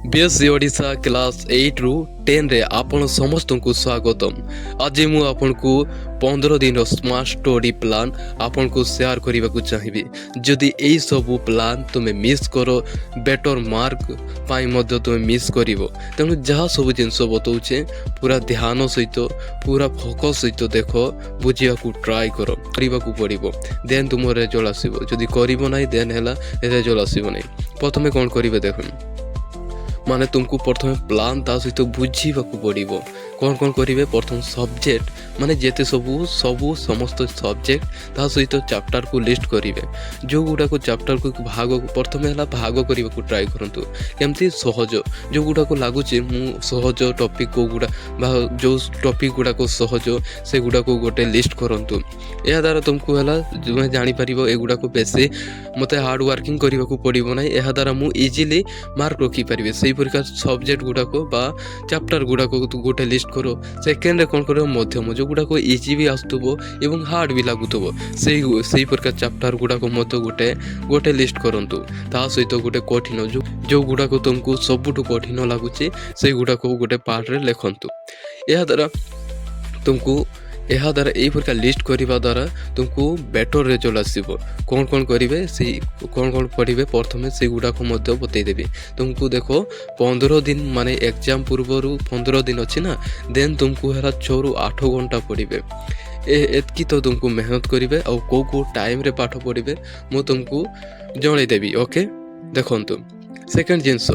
BSc Odisha class 8 रु 10 रे आपण समस्त को स्वागतम। आज मु आपन को 15 दिन स्मार्ट स्टडी प्लान आपन को शेयर करने को चाहिए। जदि यही सब प्लान तुम्हें मिस करो बेटर मार्क पाई मध्य तुम्हें मिस करिवो। तेणु जहाँ सब जिनस बताऊे पूरा ध्यान सहित पूरा फोकस सहित देख बुझा को ट्राए कर पड़ो देन तुम रेजल्ट आसो। जदि कर देन है रेजल्ट आसो ना। प्रथमे कौन करेंगे देख माने तुमको प्रथम प्लान ता सहित बुझा पड़ो कौन कौन करेंगे। प्रथम सब्जेक्ट माने जेते सबू समस्त सब्जेक्ट ता सहित चैप्टर को लिस्ट करेंगे। जो गुड़ा को चैप्टर को भाग प्रथम है भाग करने को ट्राए करतु केमती सहज जो गुड़ा को लगुच सहज टॉपिक को गुड़ा जो टॉपिक गुड़ा को सहज से गुड़ा को गोटे लिस्ट करतु। यह द्वारा तुमको है तुम्हें जापर एगुड़ा को बेसी मत हार्ड वर्किंग करने को पड़ो ना। यह द्वारा मुझे इजिली मार्क रखिपारि से प्रकार सब्जेक्ट गुड़ाक चैप्टर गुड़ाक गोटे लिस्ट करो। सेकेंड रे कौन कर मध्यम जो गुड़ाक इजी भी आसुव एवं हार्ड भी लगुव से प्रकार चैप्टर गुड़ाक गोटे गोटे लिस्ट करंतु। ता सहित गोटे कठिन जो गुड़ाक तुमको सबुठु कठिन लगुच से गुड़ाक गोटे पार्ट रे लिखंतु। यह द्वारा तुमको यह द्वारा यही प्रकार लिस्ट करने द्वारा तुमको बेटर रेजल्ट आसो। कौन कौन करेंगे से कौन कौन पढ़े प्रथम से गुड़ाक बतईदेवी तुमको। देखो 15 दिन माने एग्जाम पूर्वर 15 दिन अच्छी ना देन तुमको है 6 ରୁ 8 घंटा पढ़े एतकी तो तुमको मेहनत करेंगे और कौ टाइम रे पाठ पढ़े मु तुमको जनईदेवी। ओके देखु सेकेंड जिनस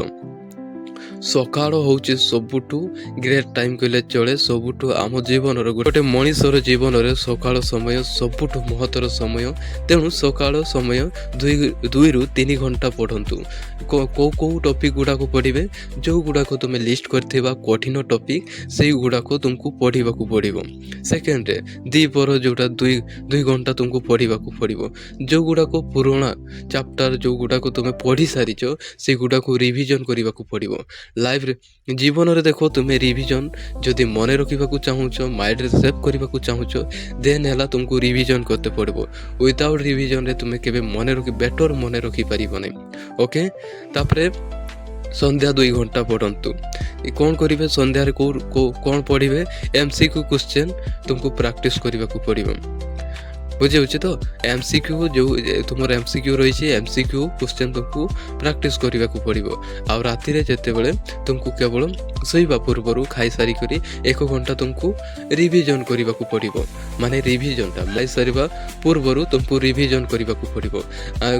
सकाळ होचे सबुठु ग्रेट टाइम कहले चले। सबुठु आम जीवन गोटे मनीषर जीवन रे सकाळ समय सबुठु महत्तर समय। तेणु सकाळ समय 2 ରୁ 3 घंटा पढ़ंतु। कौ टॉपिक गुड़ा को पढ़े जो गुड़ा को तुम्हें लिस्ट करथिबा कठिन टॉपिक से गुड़ा को तुमको पढ़ा पड़ो। सेकेंड रे दीपर जोटा 2 घंटा तुमको पढ़ा पड़ो। जो गुड़ा को पुराना चैप्टर जो गुड़ा को तुम्हें पढ़ी सारीच से गुड़ा को रिविजन करने को पड़ो। लाइफ रे जीवन रे देखो तुम्हें रिविजन जदि मन रखा चाहूच माइंड रे सेव करने को चाहूच देन है तुमको रिविजन करते पड़ो। विदाउट रिविजन रे तुम्हें केबे मन रखी बेटर मन रखी पारिबो नै। ओके तापरे संध्या 2 घंटा पढ़ंतु। कौन करेंगे संध्या रे कौन पढ़े एमसीक्यू क्वेश्चन तुमको प्रैक्टिस करने को पड़ो। बुझे तो एमसीक्यू जो तुम एमसीक्यू रही एमसीक्यू क्वेश्चन तुमको प्रैक्टिस करने को पड़ो। आउ राति रे जेते बेले तुमको केवल सोइबा पूर्वर खाई सारी करी 1 घंटा तुमको रिविजन करने को पड़ो। माने रिविजन खाई सारिबा पूर्वर तुमको रिविजन करने को पड़ो।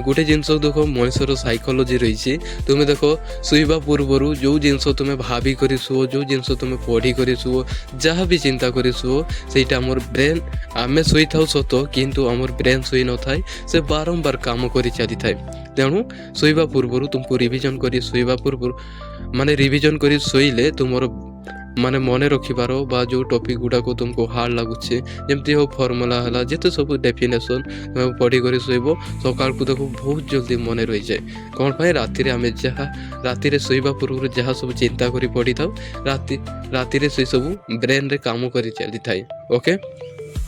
गोटे जिनस देख मनुष्यर साइकोलॉजी रही तुम्हें देख सोइबा पूर्वर जो जिनस तुम्हें भाभी कर शुओ जो जिनस तुम्हें पढ़ी कर शुओ जहाँ भी चिंता कर शुओ सेटा आमर ब्रेन आमे सोई थाउ सत किंतु आमर ब्रेन सोई न थाए से बारंबार काम करी चली थाए। तेणु सोइबा पूर्वर तुमको रिविजन करी सोइबा पूर्वर माने रिविजन करी सोइले तुमर माने मन रखिबार बा जो टॉपिक गुड़ा को तुमको हार्ड लगुचे जमती हो फॉर्मूला है जिते सब डेफिनेशन पढ़ी कर शोब सकाल को देखो बहुत जल्दी मन रही जाए। कौन पाए राति आम जहाँ राति शोवा पूर्व जहाँ सब चिंता करी पढ़ी था राति से सब ब्रेन रे काम कर चली थाए। ओके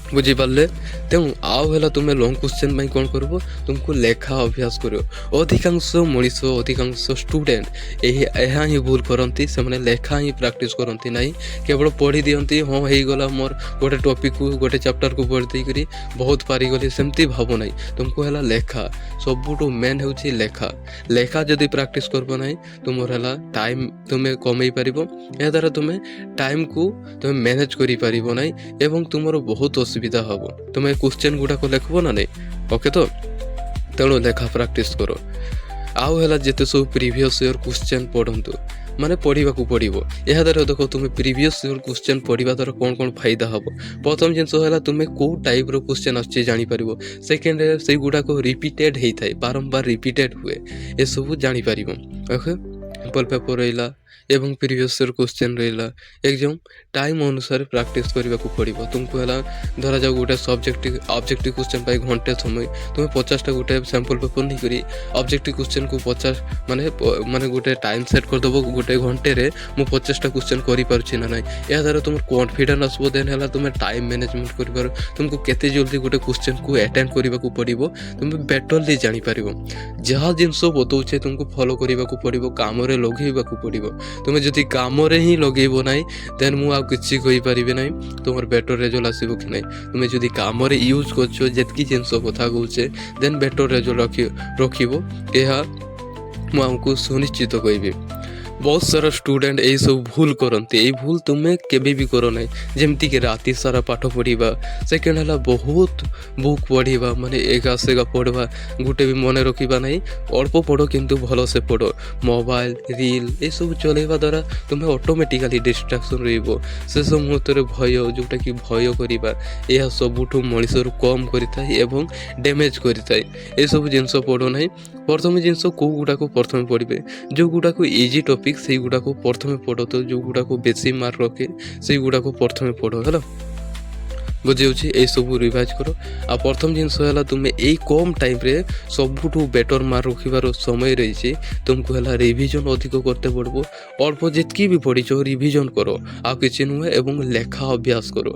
बुझीपारे। तेणु आउ है तुम्हें लंग क्वेश्चन पाई कौन कर तुमको लेखा अभ्यास कर। अधिकांश मनीष अधिकांश स्टूडेंट यह ही भूल करती से लेखा ही प्रैक्टिस करती ना केवल पढ़ी दिखती हाँ हो गला मोर गोटे टॉपिक को गोटे चैप्टर को पढ़ी देकर बहुत पारिगली सेमती भाव ना। तुमको है लेखा सबुठु मेन हूँ लेखा। लेखा जदि प्रैक्टिस करब ना तुम है टाइम तुम्हें कमई पार या द्वारा तुम्हें टाइम को तुम्हें मैनेज कर ना एवं तुम बहुत असुविधा हम तुम्हें क्वेश्चन गुड़ाक लिखब ना नहीं। ओके तो तेणु लेखा प्रैक्टिस करो। आउ है जिते सब प्रीवियस ईयर क्वेश्चन पढ़ंतु माने पढ़ा पड़ो। यह द्वारा देख तुम्हें प्रीवियस ईयर क्वेश्चन पढ़ा द्वारा कौन कौन फायदा हम। प्रथम जिनस है तुम्हें कौ टाइप रो क्वेश्चन आसपार। सेकेंड से गुड़ाक रिपीटेड होता है बारंबार रिपीटेड हुए ये सब जापर। ओके सिंपल पेपर रहा ଏବଂ ପ୍ରିଭିୟସ୍ ଇୟର୍ କ୍ୱେଶ୍ଚନ୍ ରହିଲା ଏକ୍ଜାମ୍ ଟାଇମ୍ ଅନୁସାରେ ପ୍ରାକ୍ଟିସ୍ କରିବାକୁ ପଡ଼ିବ। ତୁମକୁ ହେଲା ଧରାଯାଉ ଗୋଟେ ଅବଜେକ୍ଟିଭ୍ କ୍ୱେଶ୍ଚନ୍ ପାଇଁ ଘଣ୍ଟେ ସମୟ ତୁମେ 50ଟା ଗୋଟେ ସାମ୍ପଲ୍ ପେପର୍ ନେଇକରି ଅବଜେକ୍ଟିଭ୍ କ୍ୱେଶ୍ଚନ୍କୁ 50 ମାନେ ଗୋଟେ ଟାଇମ୍ ସେଟ୍ କରିଦେବ ଗୋଟେ ଘଣ୍ଟେରେ ମୁଁ 50ଟା କ୍ୱେଶ୍ଚନ୍ କରିପାରୁଛି ନା ନାହିଁ। ଏହାଦ୍ୱାରା ତୁମର କନଫିଡେନ୍ସ ଆସିବ। ଦେନ୍ ହେଲା ତୁମେ ଟାଇମ୍ ମ୍ୟାନେଜମେଣ୍ଟ କରିପାର। ତୁମକୁ କେତେ ଜଲ୍ଦି ଗୋଟେ କ୍ୱେଶ୍ଚନ୍କୁ ଆଟେଣ୍ଡ କରିବାକୁ ପଡ଼ିବ ତୁମେ ବେଟର୍ଲି ଜାଣିପାରିବ। ଯାହା ଜିନିଷ ବତାଉଛେ ତୁମକୁ ଫଲୋ କରିବାକୁ ପଡ଼ିବ, କାମରେ ଲଗାଇବାକୁ ପଡ଼ିବ। ତୁମେ ଯଦି କାମରେ ହିଁ ଲଗାଇବ ନାହିଁ ଦେନ୍ ମୁଁ ଆଉ କିଛି କହିପାରିବି ନାହିଁ ତୁମର ବେଟର୍ ରେଜଲ୍ଟ ଆସିବ କି ନାହିଁ। ତୁମେ ଯଦି କାମରେ ୟୁଜ୍ କରୁଛ ଯେତିକି ଜିନିଷ କଥା କହୁଛେ ଦେନ୍ ବେଟର୍ ରେଜଲ୍ଟ ରଖିବ। ଏହା ମୁଁ ଆମକୁ ସୁନିଶ୍ଚିତ କହିବି। ବହୁତ ସାରା ଷ୍ଟୁଡେଣ୍ଟ ଏଇସବୁ ଭୁଲ କରନ୍ତି। ଏଇ ଭୁଲ ତୁମେ କେବେ ବି କର ନାହିଁ। ଯେମିତିକି ରାତି ସାରା ପାଠ ପଢ଼ିବା, ସେକେଣ୍ଡ ହେଲା ବହୁତ ବୁକ୍ ପଢ଼ିବା, ମାନେ ଏକା ସେକା ପଢ଼ିବା, ଗୋଟେ ବି ମନେ ରଖିବା ନାହିଁ। ଅଳ୍ପ ପଢ଼ କିନ୍ତୁ ଭଲସେ ପଢ଼। ମୋବାଇଲ ରିଲ୍ ଏସବୁ ଚଲାଇବା ଦ୍ୱାରା ତୁମେ ଅଟୋମେଟିକାଲି ଡିଷ୍ଟ୍ରାକ୍ସନ୍ ରହିବ। ଶେଷ ମୁହୂର୍ତ୍ତରେ ଭୟ, ଯେଉଁଟାକି ଭୟ କରିବା ଏହା ସବୁଠୁ ମଣିଷରୁ କମ୍ କରିଥାଏ ଏବଂ ଡ୍ୟାମେଜ୍ କରିଥାଏ। ଏସବୁ ଜିନିଷ ପଢ଼ ନାହିଁ। ପ୍ରଥମ ଜିନିଷ କେଉଁଗୁଡ଼ାକୁ ପ୍ରଥମେ ପଢ଼ିବେ, ଯେଉଁଗୁଡ଼ାକୁ ଇଜି ଟପିକ୍ ସେଇଗୁଡ଼ାକୁ ପ୍ରଥମେ ପଢ଼। ତ ଯେଉଁଗୁଡ଼ାକୁ ବେଶୀ ମାର୍କ ରଖେ ସେଇଗୁଡ଼ାକୁ ପ୍ରଥମେ ପଢ଼ ହେଲା। ବୁଝିଯାଉଛି। ଏଇସବୁ ରିଭାଇଜ୍ କର। ଆଉ ପ୍ରଥମ ଜିନିଷ ହେଲା ତୁମେ ଏଇ କମ୍ ଟାଇମ୍ରେ ସବୁଠୁ ବେଟର୍ ମାର୍କ ରଖିବାର ସମୟ ରହିଛି। ତୁମକୁ ହେଲା ରିଭିଜନ୍ ଅଧିକ କରତେ ପଡ଼ିବ। ଅଳ୍ପ ଯେତିକି ବି ପଢ଼ିଛ ରିଭିଜନ୍ କର, ଆଉ କିଛି ନୁହେଁ। ଏବଂ ଲେଖା ଅଭ୍ୟାସ କର।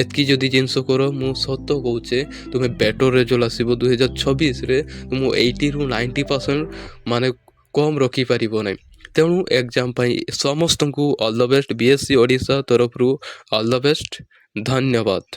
ଏତିକି ଯଦି ଜିନିଷ କର ମୁଁ ସତ କହୁଛେ ତୁମେ ବେଟର୍ ରେଜଲ୍ଟ ଆସିବ। 2026ରେ ତୁମ 80ରୁ 90% ମାନେ କମ୍ ରଖିପାରିବ ନାହିଁ। ତେଣୁ ଏକ୍ଜାମ୍ ପାଇଁ ସମସ୍ତଙ୍କୁ all the best. BSc Odisha ତରଫରୁ ଅଲ୍ ଦ ବେଷ୍ଟ। ଧନ୍ୟବାଦ।